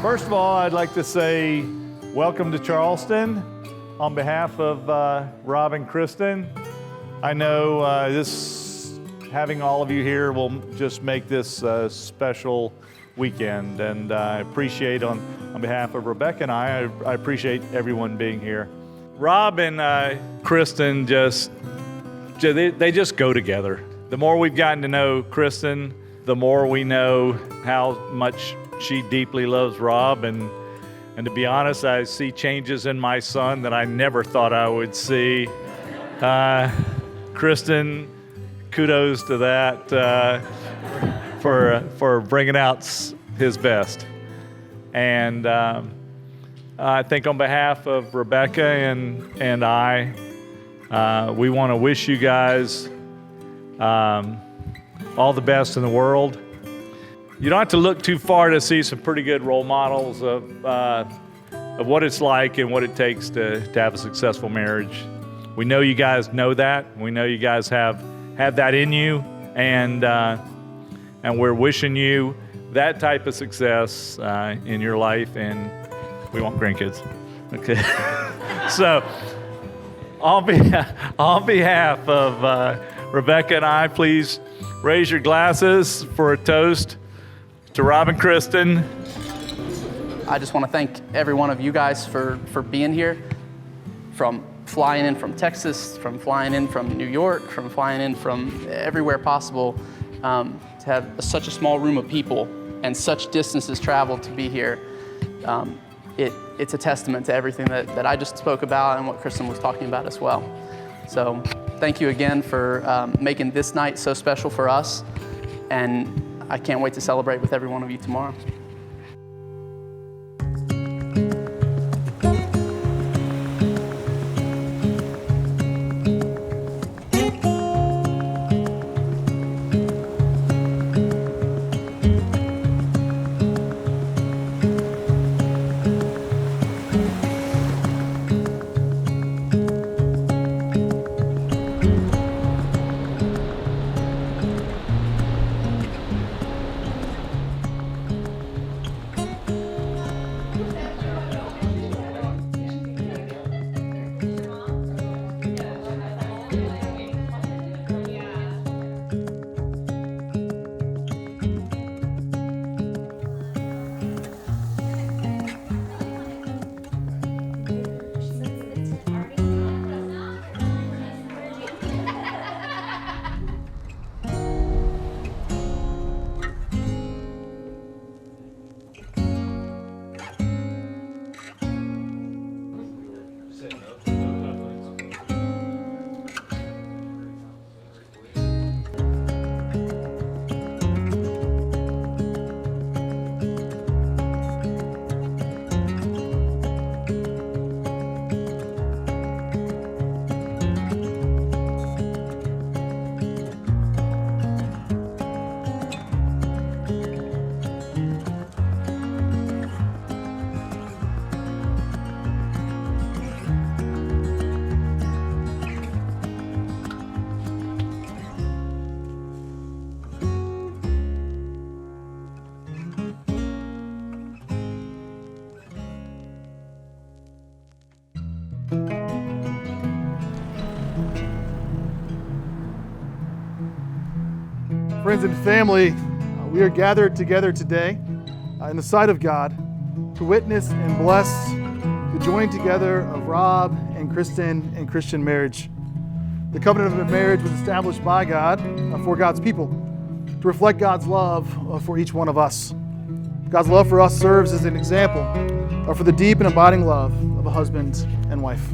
First of all, I'd like to say welcome to Charleston on behalf of Rob and Kristin. I know having all of you here will just make this a special weekend, and I appreciate on behalf of Rebecca and I appreciate everyone being here. Rob and Kristin they just go together. The more we've gotten to know Kristin, the more we know how much she deeply loves Rob, and to be honest, I see changes in my son that I never thought I would see. Kristin, kudos to that for bringing out his best. And I think on behalf of Rebecca and I, we want to wish you guys all the best in the world. You don't have to look too far to see some pretty good role models of what it's like and what it takes to have a successful marriage. We know you guys know that. We know you guys have that in you, and we're wishing you that type of success in your life, and we want grandkids. Okay. So on behalf of Rebecca and I, please raise your glasses for a toast to Rob and Kristin. I just want to thank every one of you guys for being here, from flying in from Texas, from flying in from New York, from flying in from everywhere possible, to have such a small room of people and such distances traveled to be here. It's a testament to everything that I just spoke about and what Kristin was talking about as well. So thank you again for making this night so special for us, and I can't wait to celebrate with every one of you tomorrow. Friends and family, we are gathered together today in the sight of God to witness and bless the joining together of Rob and Kristin in Christian marriage. The covenant of marriage was established by God for God's people to reflect God's love for each one of us. God's love for us serves as an example for the deep and abiding love of a husband and wife.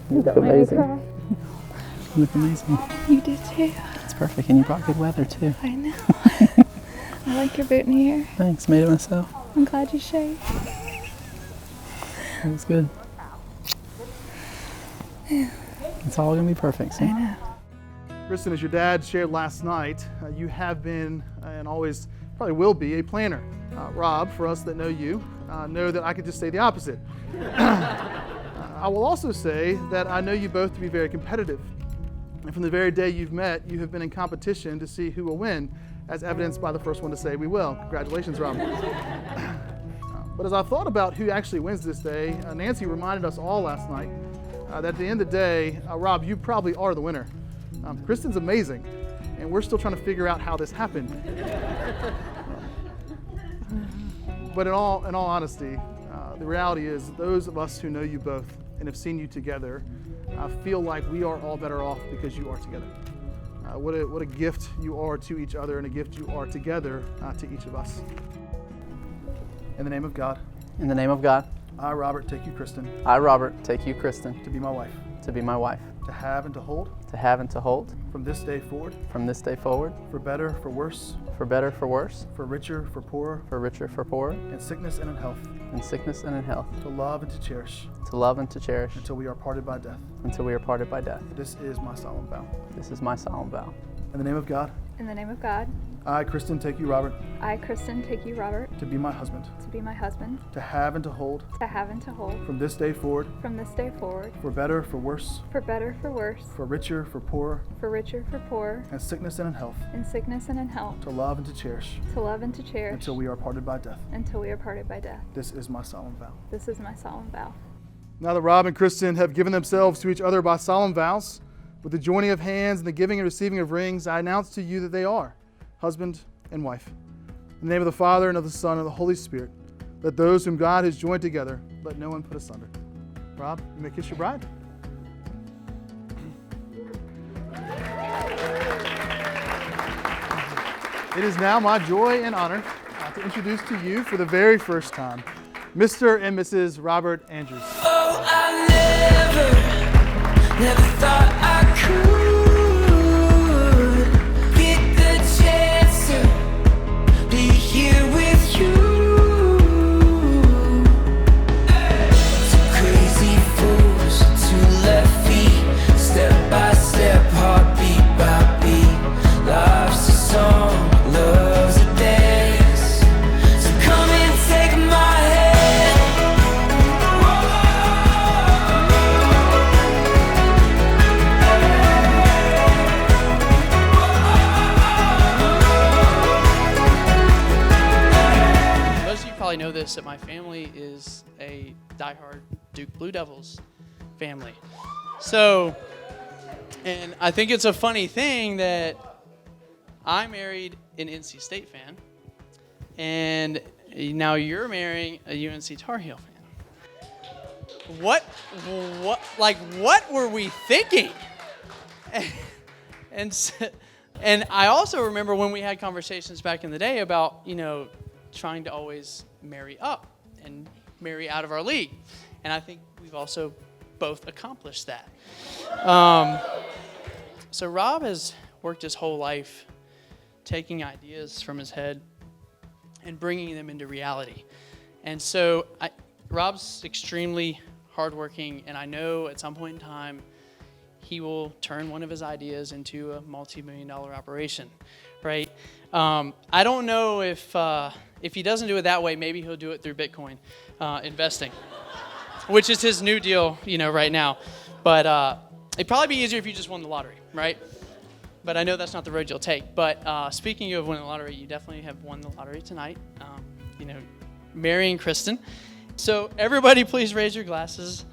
You look amazing. You look amazing. You did too. It's perfect, and you brought good weather too. I know. I like your boutonniere. Thanks, made it myself. I'm glad you shaved. It was good. It's all gonna be perfect. See? I know. Kristin, as your dad shared last night, you have been and always probably will be a planner. Rob, for us that know you, know that I could just say the opposite. I will also say that I know you both to be very competitive. And from the very day you've met, you have been in competition to see who will win, as evidenced by the first one to say, we will. Congratulations, Rob. But as I thought about who actually wins this day, Nancy reminded us all last night that at the end of the day, Rob, you probably are the winner. Kristin's amazing, and we're still trying to figure out how this happened. But in all honesty, the reality is those of us who know you both and have seen you together feel like we are all better off because you are together. What a gift you are to each other and a gift you are together to each of us. In the name of God. In the name of God. I, Robert, take you, Kristin. I, Robert, take you, Kristin. To be my wife. To be my wife. To have and to hold. To have and to hold. From this day forward. From this day forward. For better, for worse. For better, for worse. For richer, for poorer. For richer, for poorer. In sickness and in health. In sickness and in health. To love and to cherish. To love and to cherish. Until we are parted by death. Until we are parted by death. This is my solemn vow. This is my solemn vow. In the name of God. In the name of God. I, Kristin, take you, Robert. I, Kristin, take you, Robert. To be my husband. To be my husband. To have and to hold. To have and to hold. From this day forward. From this day forward. For better, for worse. For better, for worse. For richer, for poorer. For richer, for poorer. In sickness and in health. In sickness and in health. To love and to cherish. To love and to cherish. Until we are parted by death. Until we are parted by death. This is my solemn vow. This is my solemn vow. Now that Rob and Kristin have given themselves to each other by solemn vows, with the joining of hands and the giving and receiving of rings, I announce to you that they are husband and wife. In the name of the Father, and of the Son, and of the Holy Spirit, let those whom God has joined together, let no one put asunder. Rob, you may kiss your bride. It is now my joy and honor to introduce to you for the very first time, Mr. and Mrs. Robert Andrews. Oh, I never thought I could get the chance to be here with you. Two crazy fools, two left feet, step by step, heartbeat by beat. Life's a song, love's a dance. So come and take my hand. Most of you probably know this, that my family is a diehard Duke Blue Devils family. So, and I think it's a funny thing that I married an NC State fan, and now you're marrying a UNC Tar Heel fan. What were we thinking? And I also remember when we had conversations back in the day about, trying to always marry up and marry out of our league. And I think we've also both accomplished that. So Rob has worked his whole life taking ideas from his head and bringing them into reality. And so Rob's extremely hardworking, and I know at some point in time he will turn one of his ideas into a multi-million-dollar operation, right? I don't know if he doesn't do it that way, maybe he'll do it through Bitcoin investing, which is his new deal, right now. But it'd probably be easier if you just won the lottery, right? But I know that's not the road you'll take. But speaking of winning the lottery, you definitely have won the lottery tonight, marrying Kristin. So everybody please raise your glasses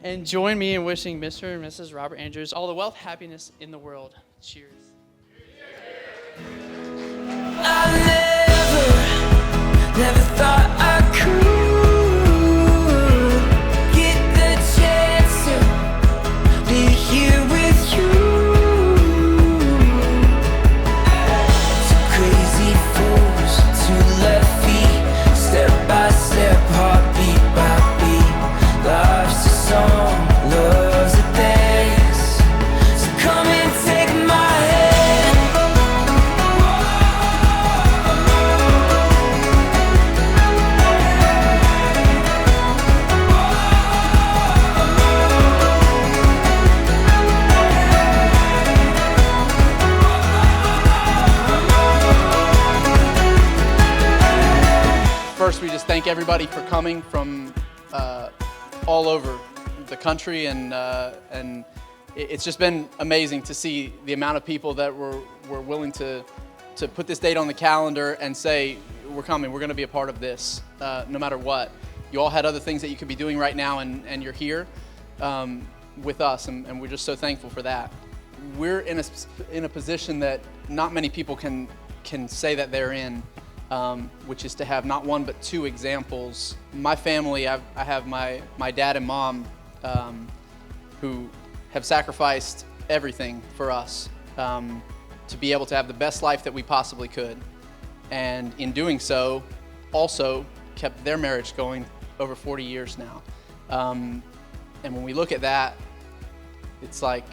and join me in wishing Mr. and Mrs. Robert Andrews all the wealth, happiness in the world. Cheers. I never thought I could get the chance to be here with you. Two crazy fools, two left feet, step by step, heartbeat by beat. Life's a song, love's a dance. So come and take my hand. First, we just thank everybody for coming from all over the country and it's just been amazing to see the amount of people that were willing to put this date on the calendar and say, we're coming, we're going to be a part of this, no matter what. You all had other things that you could be doing right now, and you're here with us, and we're just so thankful for that. We're in a position that not many people can say that they're in, which is to have not one but two examples. My family, I have my dad and mom who have sacrificed everything for us to be able to have the best life that we possibly could. And in doing so, also kept their marriage going over 40 years now. And when we look at that, it's like,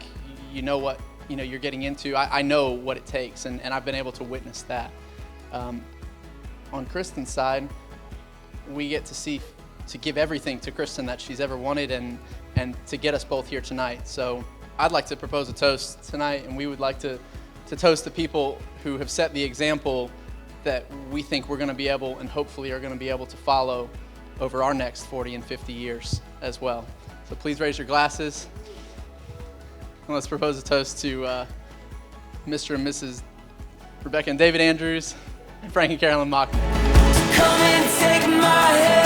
you know what you're getting into. I know what it takes, and I've been able to witness that. On Kristin's side, we get to give everything to Kristin that she's ever wanted, and to get us both here tonight. So I'd like to propose a toast tonight, and we would like to toast the people who have set the example that we think we're going to be able, and hopefully are going to be able to follow over our next 40 and 50 years as well. So please raise your glasses, and let's propose a toast to Mr. and Mrs. Rebecca and David Andrews, and Frank and Carolyn Mock. Come and take my hand.